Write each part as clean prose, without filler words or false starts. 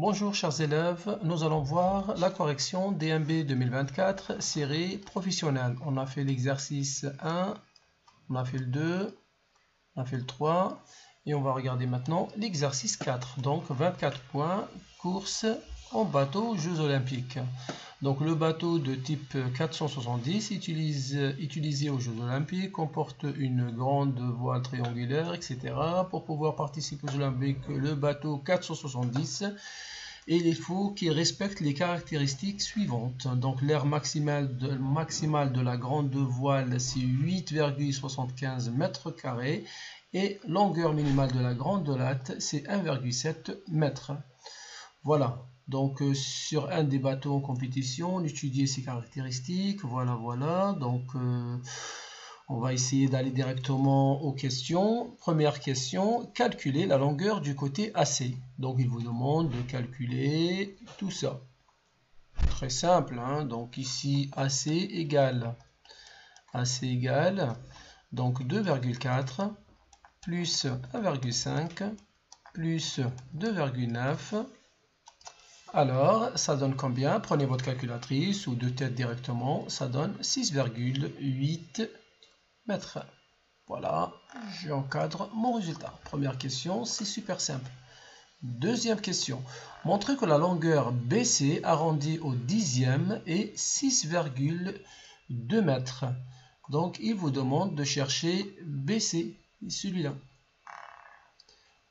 Bonjour chers élèves, nous allons voir la correction DMB 2024 série professionnelle. On a fait l'exercice 1, on a fait le 2, on a fait le 3 et on va regarder maintenant l'exercice 4. Donc 24 points, course en bateau Jeux Olympiques. Donc le bateau de type 470 utilisé aux Jeux Olympiques comporte une grande voile triangulaire, etc. Pour pouvoir participer aux Jeux Olympiques, le bateau 470, et il faut qu'il respecte les caractéristiques suivantes. Donc l'air maximal de la grande voile, c'est 8,75 mètres carrés et longueur minimale de la grande latte, c'est 1,7 mètre. Voilà. Donc sur un des bateaux en compétition, on étudie ces caractéristiques. Voilà. Donc on va essayer d'aller directement aux questions. Première question, calculer la longueur du côté AC. Donc il vous demande de calculer tout ça. Très simple, hein? Donc ici AC égale donc 2,4 plus 1,5 plus 2,9. Alors, ça donne combien? Prenez votre calculatrice ou de tête directement, ça donne 6,8 mètres. Voilà, j'encadre mon résultat. Première question, c'est super simple. Deuxième question, montrez que la longueur BC arrondie au dixième est 6,2 mètres. Donc, il vous demande de chercher BC, celui-là.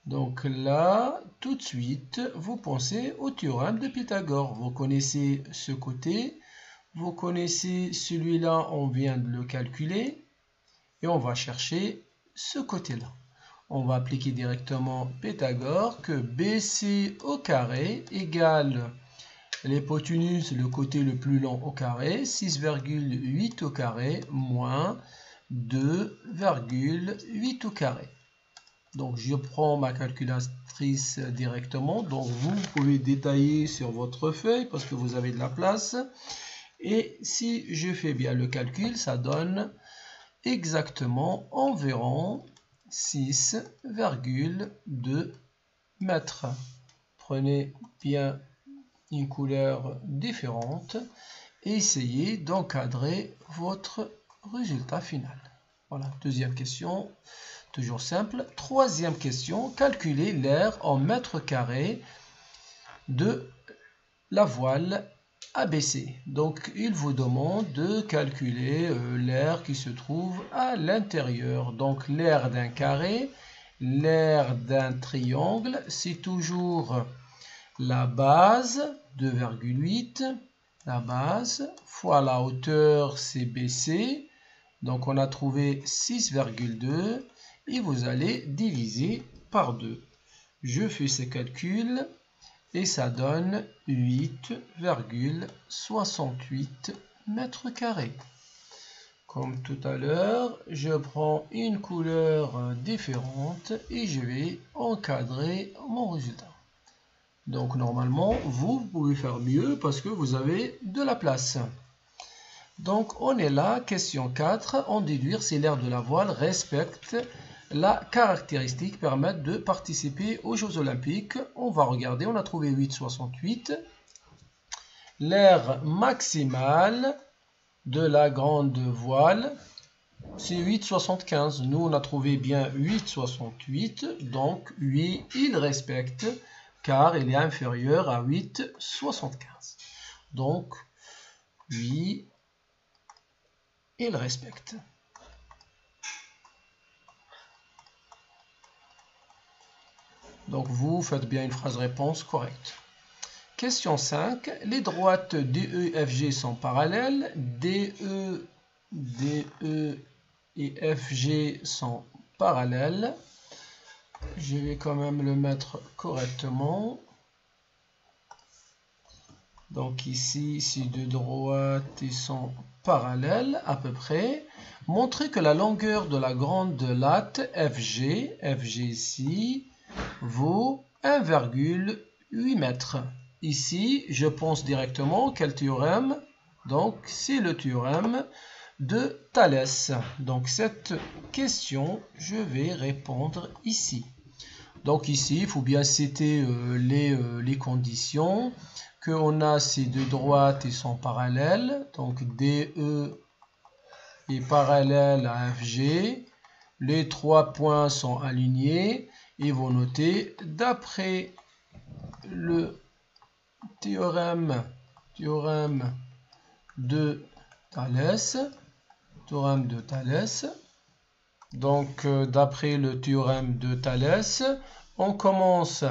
Donc là, tout de suite, vous pensez au théorème de Pythagore. Vous connaissez ce côté, vous connaissez celui-là, on vient de le calculer. Et on va chercher ce côté-là. On va appliquer directement Pythagore que BC au carré égale l'hypoténuse, le côté le plus long au carré, 6,8 au carré moins 2,8 au carré. Donc je prends ma calculatrice directement. Donc vous pouvez détailler sur votre feuille parce que vous avez de la place. Et si je fais bien le calcul, ça donne exactement environ 6,2 mètres. Prenez bien une couleur différente et essayez d'encadrer votre résultat final. Voilà, deuxième question, toujours simple. Troisième question, calculez l'air en mètres carrés de la voile ABC. Donc, il vous demande de calculer l'air qui se trouve à l'intérieur. Donc, l'air d'un carré, l'air d'un triangle, c'est toujours la base, 2,8, la base, fois la hauteur, c'est BC. Donc, on a trouvé 6,2 et vous allez diviser par 2. Je fais ces calculs. Et ça donne 8,68 mètres carrés. Comme tout à l'heure, je prends une couleur différente et je vais encadrer mon résultat. Donc normalement, vous pouvez faire mieux parce que vous avez de la place. Donc on est là, question 4, en déduire si l'air de la voile respecte la caractéristique permettent de participer aux Jeux Olympiques. On va regarder, on a trouvé 8,68. L'air maximal de la grande voile, c'est 8,75. Nous, on a trouvé bien 8,68. Donc, 8, il respecte car il est inférieur à 8,75. Donc, 8, il respecte. Donc, vous faites bien une phrase réponse correcte. Question 5. Les droites DE-FG sont parallèles. DE et FG sont parallèles. Je vais quand même le mettre correctement. Donc ici, ces deux droites ils sont parallèles à peu près. Montrez que la longueur de la grande latte FG ici, vaut 1,8 mètres. Ici, je pense directement quel théorème? Donc, c'est le théorème de Thalès. Donc, cette question, je vais répondre ici. Donc ici, il faut bien citer les conditions. Qu'on a ces deux droites et sont parallèles. Donc DE est parallèle à FG. Les trois points sont alignés. Et vous notez, d'après le théorème de Thalès, donc d'après le théorème de Thalès, on commence.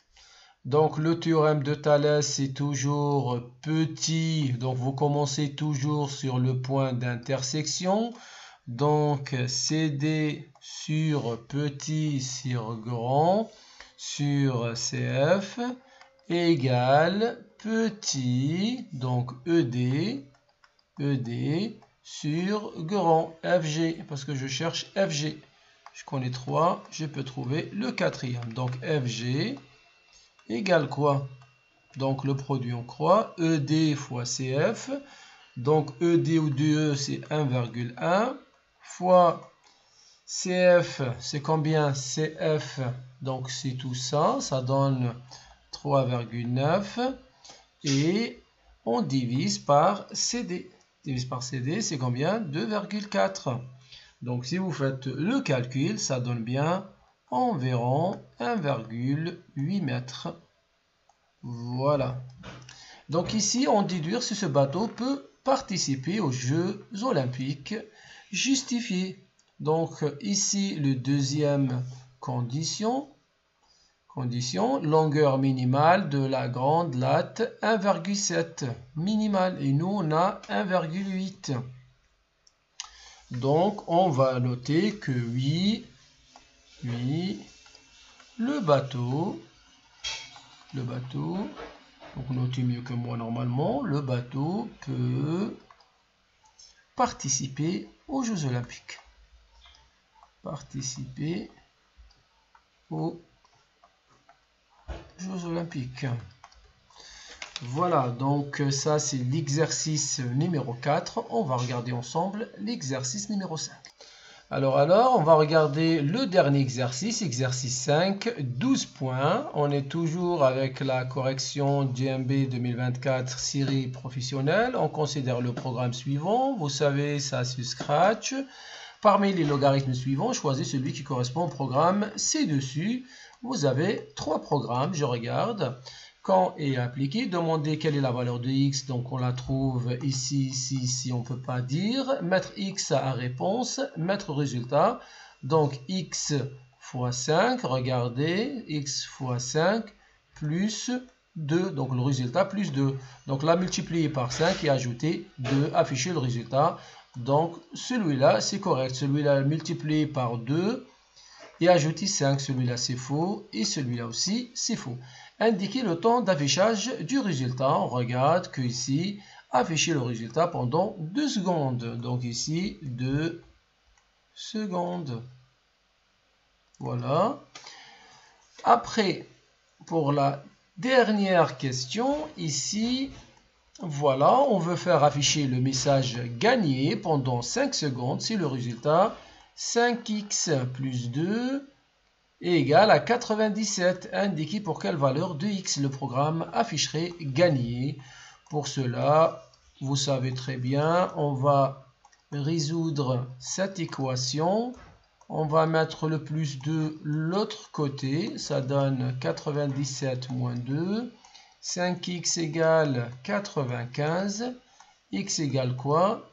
Donc le théorème de Thalès est toujours petit, donc vous commencez toujours sur le point d'intersection. Donc CD sur petit sur grand sur CF égale petit, donc ED sur grand FG, parce que je cherche FG. Je connais 3, je peux trouver le quatrième. Donc FG égale quoi? Donc le produit en croix, ED fois CF. Donc ED ou DE c'est 1,1 fois CF, c'est combien? CF, donc c'est tout ça, ça donne 3,9 et on divise par CD. Divise par CD, c'est combien? 2,4. Donc si vous faites le calcul, ça donne bien environ 1,8 mètres. Voilà. Donc ici, on déduire si ce bateau peut participer aux Jeux Olympiques justifiés. Donc ici, le deuxième condition, longueur minimale de la grande latte 1,7 minimale et nous on a 1,8. Donc on va noter que oui, le bateau, donc notez mieux que moi normalement, le bateau peut participer aux Jeux Olympiques. Participer aux Jeux Olympiques. Voilà, donc ça c'est l'exercice numéro 4. On va regarder ensemble l'exercice numéro 5. Alors, on va regarder le dernier exercice, exercice 5, 12 points. On est toujours avec la correction DMB 2024 série professionnelle. On considère le programme suivant. Vous savez, ça c'est Scratch. Parmi les logarithmes suivants, choisissez celui qui correspond au programme ci-dessus. Vous avez 3 programmes, je regarde. Quand est appliqué, demandez quelle est la valeur de x, donc on la trouve ici, ici, on ne peut pas dire. Mettre x à réponse, mettre résultat, donc x fois 5, regardez, x fois 5 plus 2, donc le résultat plus 2. Donc là, multiplier par 5 et ajouter 2, afficher le résultat. Donc celui-là, c'est correct. Celui-là, multiplié par 2 et ajouter 5, celui-là, c'est faux. Et celui-là aussi, c'est faux. Indiquer le temps d'affichage du résultat. On regarde que ici, afficher le résultat pendant 2 secondes. Donc ici, 2 secondes. Voilà. Après, pour la dernière question, ici, voilà, on veut faire afficher le message gagné pendant 5 secondes si le résultat 5x plus 2 est égal à 97. Indiquer pour quelle valeur de x le programme afficherait gagné. Pour cela, vous savez très bien, on va résoudre cette équation. On va mettre le plus de l'autre côté. Ça donne 97 moins 2. 5x égale 95. X égale quoi?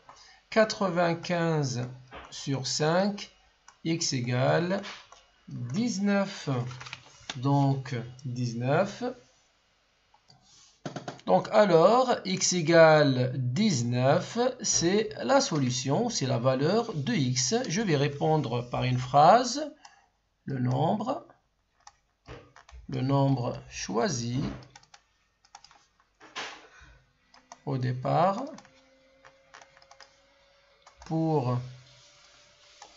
95 sur 5. X égale 19. Donc 19. Donc alors, x égale 19, c'est la solution, c'est la valeur de x. Je vais répondre par une phrase. Le nombre choisi au départ pour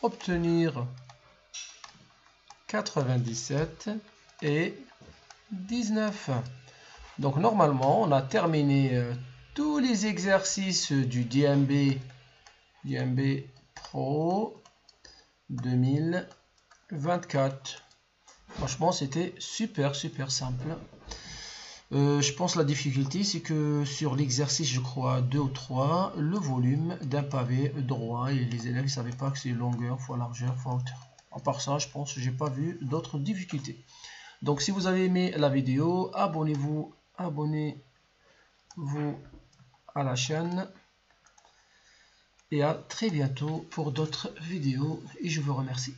obtenir 97 et 19. Donc normalement, on a terminé tous les exercices du DMB Pro 2024. Franchement, c'était super simple. Je pense la difficulté, c'est que sur l'exercice, je crois 2 ou 3, le volume d'un pavé droit, et les élèves ne savaient pas que c'est longueur fois largeur fois hauteur. À part ça, je pense que j'ai pas vu d'autres difficultés. Donc si vous avez aimé la vidéo, abonnez-vous à la chaîne. Et à très bientôt pour d'autres vidéos. Et je vous remercie.